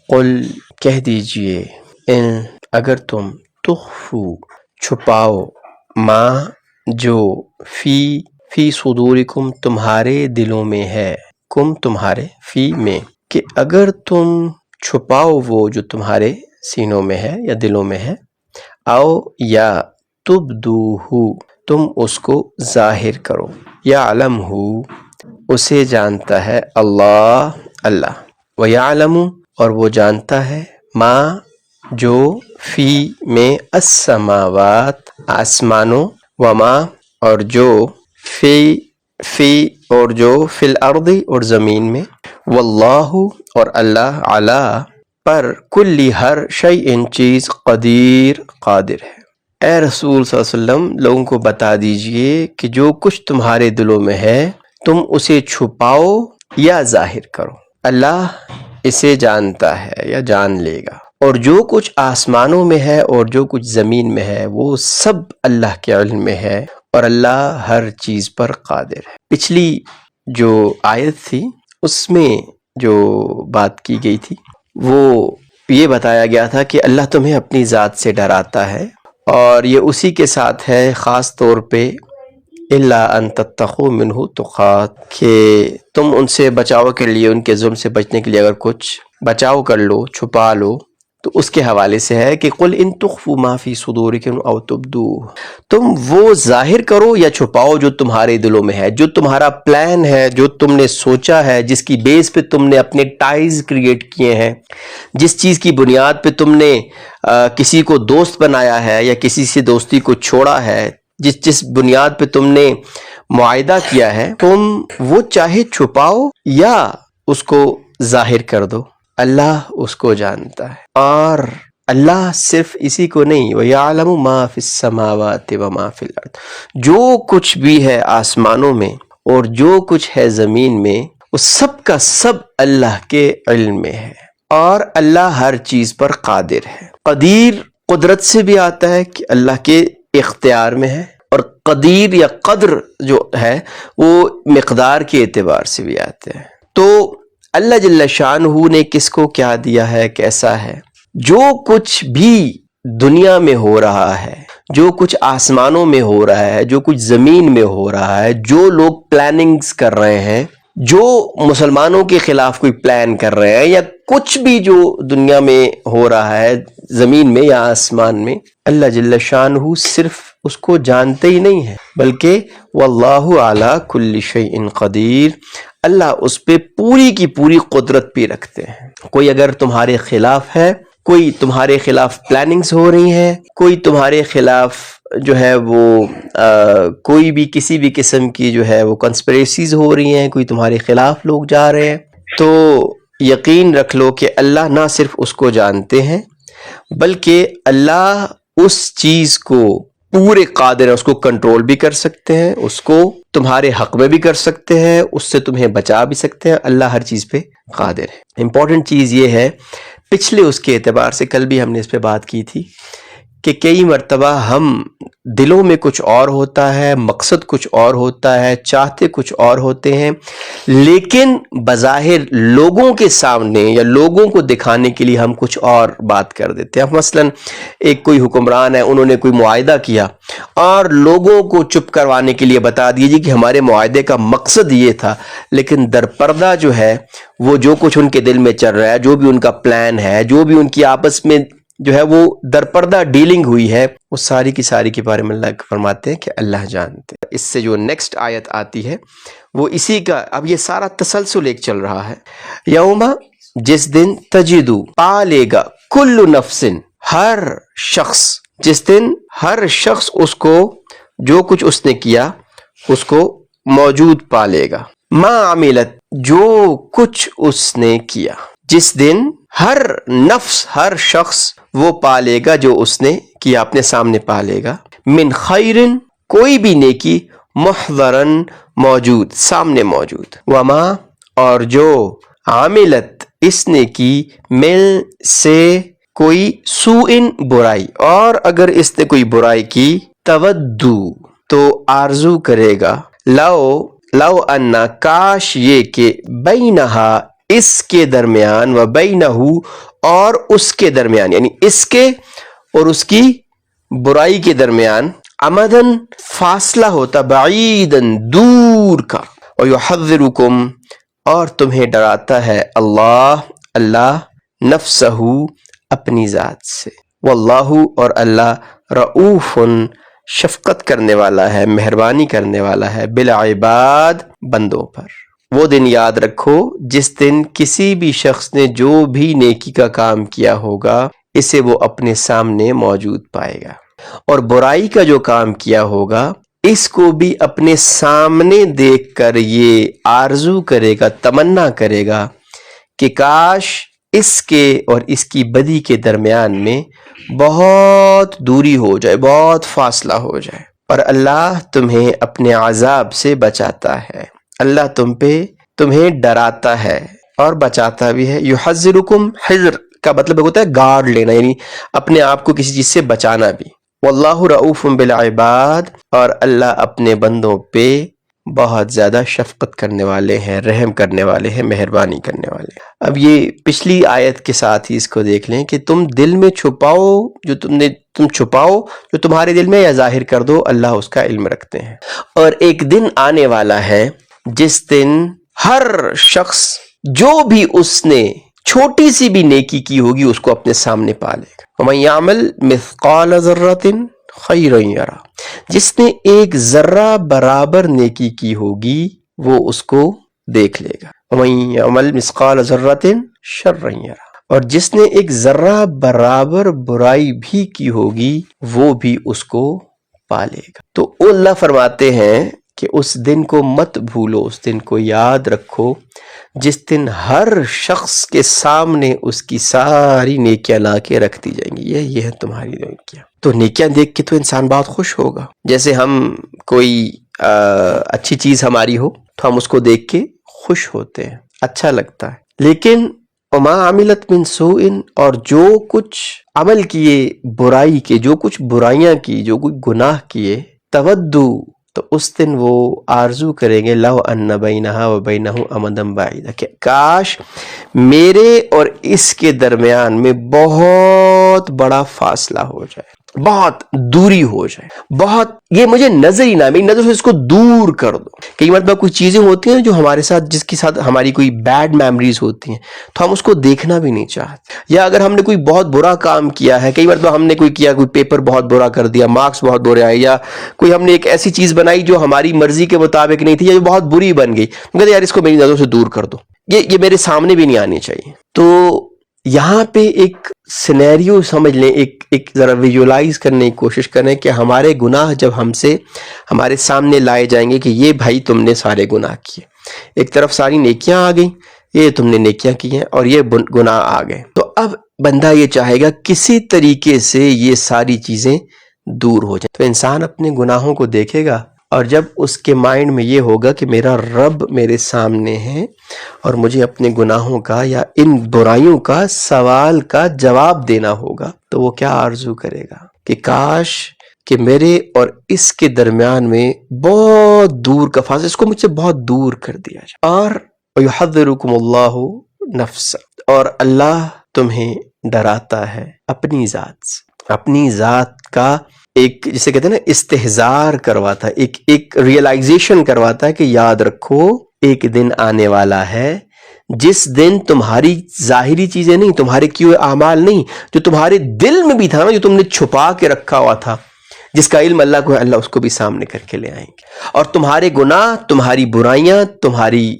قل کہہ دیجئے، ان اگر تم تخفو چھپاؤ، ما جو فی صدورکم تمہارے دلوں میں ہے، کم تمہارے، فی میں، کہ اگر تم چھپاؤ وہ جو تمہارے سینوں میں ہے یا دلوں میں ہے، او یا تبدوہ تم اس کو ظاہر کرو، یعلمہ اسے جانتا ہے اللہ، ویعلم اور وہ جانتا ہے، ما جو فی میں، السماوات آسمانوں، وما اور جو فی اور جو فی الارض اور زمین میں، واللہ اور اللہ علی پر کلی ہر شیء چیز قدیر قادر ہے۔ اے رسول صلی اللہ علیہ وسلم لوگوں کو بتا دیجئے کہ جو کچھ تمہارے دلوں میں ہے تم اسے چھپاؤ یا ظاہر کرو، اللہ اسے جانتا ہے یا جان لے گا، اور جو کچھ آسمانوں میں ہے اور جو کچھ زمین میں ہے وہ سب اللہ کے علم میں ہے، اور اللہ ہر چیز پر قادر ہے۔ پچھلی جو آیت تھی اس میں جو بات کی گئی تھی وہ یہ بتایا گیا تھا کہ اللہ تمہیں اپنی ذات سے ڈراتا ہے، اور یہ اسی کے ساتھ ہے خاص طور پہ الا ان تتقوا منہ تقات، کہ تم ان سے بچاؤ کے لیے، ان کے ظلم سے بچنے کے لیے اگر کچھ بچاؤ کر لو، چھپا لو، تو اس کے حوالے سے ہے کہ قل ان تخفوا ما فی صدورکم او تبدوہ، تم وہ ظاہر کرو یا چھپاؤ جو تمہارے دلوں میں ہے، جو تمہارا پلان ہے، جو تم نے سوچا ہے، جس کی بیس پہ تم نے اپنے ٹائز کریٹ کیے ہیں، جس چیز کی بنیاد پہ تم نے کسی کو دوست بنایا ہے یا کسی سے دوستی کو چھوڑا ہے، جس بنیاد پہ تم نے معاہدہ کیا ہے، تم وہ چاہے چھپاؤ یا اس کو ظاہر کر دو، اللہ اس کو جانتا ہے۔ اور اللہ صرف اسی کو نہیں، وَيَعْلَمُ مَا فِي السَّمَاوَاتِ وَمَا فِي الْأَرْضِ، جو کچھ بھی ہے آسمانوں میں اور جو کچھ ہے زمین میں وہ سب کا سب اللہ کے علم میں ہے، اور اللہ ہر چیز پر قادر ہے۔ قدیر قدرت سے بھی آتا ہے کہ اللہ کے اختیار میں ہے، اور قدیر یا قدر جو ہے وہ مقدار کے اعتبار سے بھی آتے ہیں۔ تو اللہ جل شانہ نے کس کو کیا دیا ہے، کیسا ہے، جو کچھ بھی دنیا میں ہو رہا ہے، جو کچھ آسمانوں میں ہو رہا ہے، جو کچھ زمین میں ہو رہا ہے، جو لوگ پلاننگز کر رہے ہیں، جو مسلمانوں کے خلاف کوئی پلان کر رہے ہیں، یا کچھ بھی جو دنیا میں ہو رہا ہے زمین میں یا آسمان میں، اللہ جل شانہ صرف اس کو جانتے ہی نہیں ہے بلکہ واللہ علی کل شیء قدیر، اللہ اس پہ پوری کی پوری قدرت بھی رکھتے ہیں۔ کوئی اگر تمہارے خلاف ہے، کوئی تمہارے خلاف پلاننگز ہو رہی ہیں، کوئی تمہارے خلاف جو ہے وہ کوئی بھی کسی بھی قسم کی جو ہے وہ کنسپریسیز ہو رہی ہیں، کوئی تمہارے خلاف لوگ جا رہے ہیں، تو یقین رکھ لو کہ اللہ نہ صرف اس کو جانتے ہیں بلکہ اللہ اس چیز کو پورے قادر ہیں، اس کو کنٹرول بھی کر سکتے ہیں، اس کو تمہارے حق میں بھی کر سکتے ہیں، اس سے تمہیں بچا بھی سکتے ہیں، اللہ ہر چیز پہ قادر ہے۔ امپورٹنٹ چیز یہ ہے، پچھلے اس کے اعتبار سے کل بھی ہم نے اس پہ بات کی تھی کہ کئی مرتبہ ہم دلوں میں کچھ اور ہوتا ہے، مقصد کچھ اور ہوتا ہے، چاہتے کچھ اور ہوتے ہیں، لیکن بظاہر لوگوں کے سامنے یا لوگوں کو دکھانے کے لیے ہم کچھ اور بات کر دیتے ہیں۔ مثلاً ایک کوئی حکمران ہے، انہوں نے کوئی معاہدہ کیا اور لوگوں کو چپ کروانے کے لیے بتا دیجیے کہ ہمارے معاہدے کا مقصد یہ تھا، لیکن درپردہ جو ہے وہ جو کچھ ان کے دل میں چل رہا ہے، جو بھی ان کا پلان ہے، جو بھی ان کی آپس میں جو ہے وہ درپردہ ڈیلنگ ہوئی ہے، وہ ساری کی ساری کے بارے میں اللہ فرماتے ہیں کہ اللہ جانتے ہیں۔ اس سے جو نیکسٹ آیت آتی ہے وہ اسی کا، اب یہ سارا تسلسل ایک چل رہا ہے، یوم جس دن تجدو پا لے گا، کل نفس ہر شخص، جس دن ہر شخص اس کو جو کچھ اس نے کیا اس کو موجود پا لے گا، ما عملت جو کچھ اس نے کیا، جس دن ہر نفس ہر شخص وہ پا لے گا جو اس نے کیا، اپنے سامنے پا لے گا، من خیرن کوئی بھی نیکی، محضرن موجود، سامنے موجود، وما اور جو عاملت اس نے کی، مل سے کوئی سوئن برائی، اور اگر اس نے کوئی برائی کی، تودو تو آرزو کرے گا، لو انا کاش یہ کہ بینہا اس کے درمیان، و بینہو اور اس کے درمیان، یعنی اس کے اور اس کی برائی کے درمیان، امدن فاصلہ ہوتا، بعیدن دور کا، ویحذرکم اور تمہیں ڈراتا ہے اللہ نفسہ اپنی ذات سے، واللہ اور اللہ رؤوف شفقت کرنے والا ہے، مہربانی کرنے والا ہے، بالعباد بندوں پر۔ وہ دن یاد رکھو جس دن کسی بھی شخص نے جو بھی نیکی کا کام کیا ہوگا اسے وہ اپنے سامنے موجود پائے گا، اور برائی کا جو کام کیا ہوگا اس کو بھی اپنے سامنے دیکھ کر یہ آرزو کرے گا، تمنا کرے گا کہ کاش اس کے اور اس کی بدی کے درمیان میں بہت دوری ہو جائے، بہت فاصلہ ہو جائے۔ اور اللہ تمہیں اپنے عذاب سے بچاتا ہے، اللہ تمہیں ڈراتا ہے اور بچاتا بھی ہے۔ یحذرکم، حذر کا مطلب ہوتا ہے گارڈ لینا، یعنی اپنے آپ کو کسی چیز سے بچانا بھی۔ واللہ رؤوف بالعباد، اور اللہ اپنے بندوں پہ بہت زیادہ شفقت کرنے والے ہیں، رحم کرنے والے ہیں، مہربانی کرنے والے ہیں۔ اب یہ پچھلی آیت کے ساتھ ہی اس کو دیکھ لیں کہ تم دل میں چھپاؤ تم چھپاؤ جو تمہارے دل میں، یا ظاہر کر دو، اللہ اس کا علم رکھتے ہیں۔ اور ایک دن آنے والا ہے جس دن ہر شخص جو بھی اس نے چھوٹی سی بھی نیکی کی ہوگی اس کو اپنے سامنے پا لے گا۔ وَمَن يَعْمَلْ مِثْقَالَ ذَرَّةٍ خَيْرًا يَرَهُ، جس نے ایک ذرہ برابر نیکی کی ہوگی وہ اس کو دیکھ لے گا۔ وَمَن يَعْمَلْ مِثْقَالَ ذَرَّةٍ شَرًّا يَرَهُ، اور جس نے ایک ذرہ برابر برائی بھی کی ہوگی وہ بھی اس کو پا لے گا۔ تو اللہ فرماتے ہیں کہ اس دن کو مت بھولو، اس دن کو یاد رکھو جس دن ہر شخص کے سامنے اس کی ساری نیکیاں لا کے رکھ دی جائیں گی، یہ ہے تمہاری نیکیاں۔ تو نیکیاں دیکھ کے تو انسان بہت خوش ہوگا، جیسے ہم کوئی اچھی چیز ہماری ہو تو ہم اس کو دیکھ کے خوش ہوتے ہیں، اچھا لگتا ہے۔ لیکن وما عملت من سوء، اور جو کچھ عمل کیے برائی کے، جو کچھ برائیاں کی، جو کچھ گناہ کیے، تودو، تو اس دن وہ آرزو کریں گے، لو ان بینہا و بینہ امدا بعیدا، کہ کاش میرے اور اس کے درمیان میں بہت بڑا فاصلہ ہو جائے، بہت دوری ہو جائے، بہت یہ مجھے نظر ہی نہ، میری نظر سے اس کو دور کر دو۔ کئی مرتبہ کچھ چیزیں ہوتی ہیں جو ہمارے ساتھ، جس کے ساتھ ہماری کوئی بیڈ میموریز ہوتی ہیں تو ہم اس کو دیکھنا بھی نہیں چاہتے، یا اگر ہم نے کوئی بہت برا کام کیا ہے، کئی مرتبہ ہم نے کوئی پیپر بہت برا کر دیا، مارکس بہت برے آئے، یا کوئی ہم نے ایک ایسی چیز بنائی جو ہماری مرضی کے مطابق نہیں تھی یا جو بہت بری بن گئی، ہم کہتے ہیں یار اس کو میری نظروں سے دور کر دو، یہ میرے سامنے بھی نہیں آنی چاہیے۔ تو یہاں پہ ایک سینیریو سمجھ لیں، ایک ذرا ویژولائز کرنے کی کوشش کریں کہ ہمارے گناہ جب ہمارے سامنے لائے جائیں گے کہ یہ بھائی تم نے سارے گناہ کیے، ایک طرف ساری نیکیاں آ گئیں، یہ تم نے نیکیاں کی ہیں، اور یہ گناہ آ گئے، تو اب بندہ یہ چاہے گا کسی طریقے سے یہ ساری چیزیں دور ہو جائیں۔ تو انسان اپنے گناہوں کو دیکھے گا، اور جب اس کے مائنڈ میں یہ ہوگا کہ میرا رب میرے سامنے ہے اور مجھے اپنے گناہوں کا یا ان برائیوں کا سوال کا جواب دینا ہوگا، تو وہ کیا آرزو کرے گا کہ کاش کہ میرے اور اس کے درمیان میں بہت دور کا فاصلہ، اس کو مجھ سے بہت دور کر دیا جائے۔ اور وَيُحَذِّرُكُمُ اللَّهُ نَفْسَهُ، اور اللہ تمہیں ڈراتا ہے اپنی ذات سے، اپنی ذات کا ایک، جسے کہتے ہیں نا، استحضار کرواتا ہے، ایک ریئلائزیشن کرواتا ہے کہ یاد رکھو ایک دن آنے والا ہے جس دن تمہاری ظاہری چیزیں نہیں، تمہارے کیے ہوئے اعمال نہیں، جو تمہارے دل میں بھی تھا نا، جو تم نے چھپا کے رکھا ہوا تھا، جس کا علم اللہ کو ہے، اللہ اس کو بھی سامنے کر کے لے آئیں گے، اور تمہارے گناہ، تمہاری برائیاں، تمہاری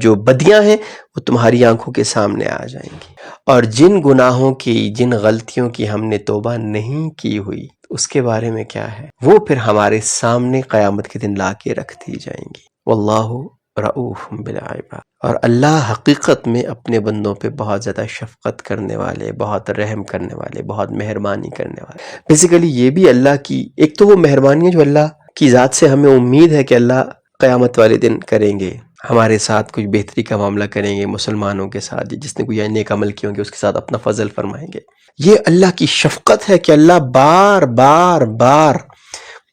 جو بدیاں ہیں وہ تمہاری آنکھوں کے سامنے آ جائیں گی، اور جن گناہوں کی، جن غلطیوں کی ہم نے توبہ نہیں کی ہوئی اس کے بارے میں کیا ہے، وہ پھر ہمارے سامنے قیامت کے دن لا کے رکھ دی جائیں گی۔ واللہ رؤوف بالعباد، اور اللہ حقیقت میں اپنے بندوں پہ بہت زیادہ شفقت کرنے والے، بہت رحم کرنے والے، بہت مہربانی کرنے والے۔ بیسیکلی یہ بھی اللہ کی ایک تو وہ مہربانی ہے جو اللہ کی ذات سے ہمیں امید ہے کہ اللہ قیامت والے دن کریں گے، ہمارے ساتھ کوئی بہتری کا معاملہ کریں گے، مسلمانوں کے ساتھ جس نے کوئی نیک عمل کیے ہوں گے اس کے ساتھ اپنا فضل فرمائیں گے۔ یہ اللہ کی شفقت ہے کہ اللہ بار بار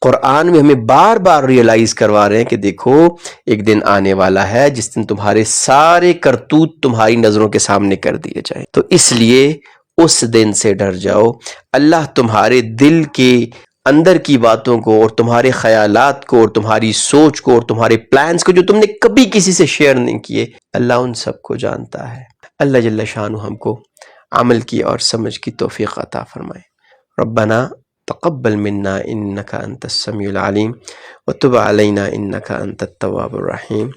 قرآن میں ہمیں بار بار ریئلائز کروا رہے ہیں کہ دیکھو ایک دن آنے والا ہے جس دن تمہارے سارے کرتوت تمہاری نظروں کے سامنے کر دیے جائیں، تو اس لیے اس دن سے ڈر جاؤ۔ اللہ تمہارے دل کے اندر کی باتوں کو اور تمہارے خیالات کو اور تمہاری سوچ کو اور تمہارے پلانز کو جو تم نے کبھی کسی سے شیئر نہیں کیے، اللہ ان سب کو جانتا ہے۔ اللہ جل شانہ ہم کو عمل کی اور سمجھ کی توفیق عطا فرمائے۔ ربنا تقبل منا انك انت السميع العليم وتب علينا انك انت التواب الرحيم۔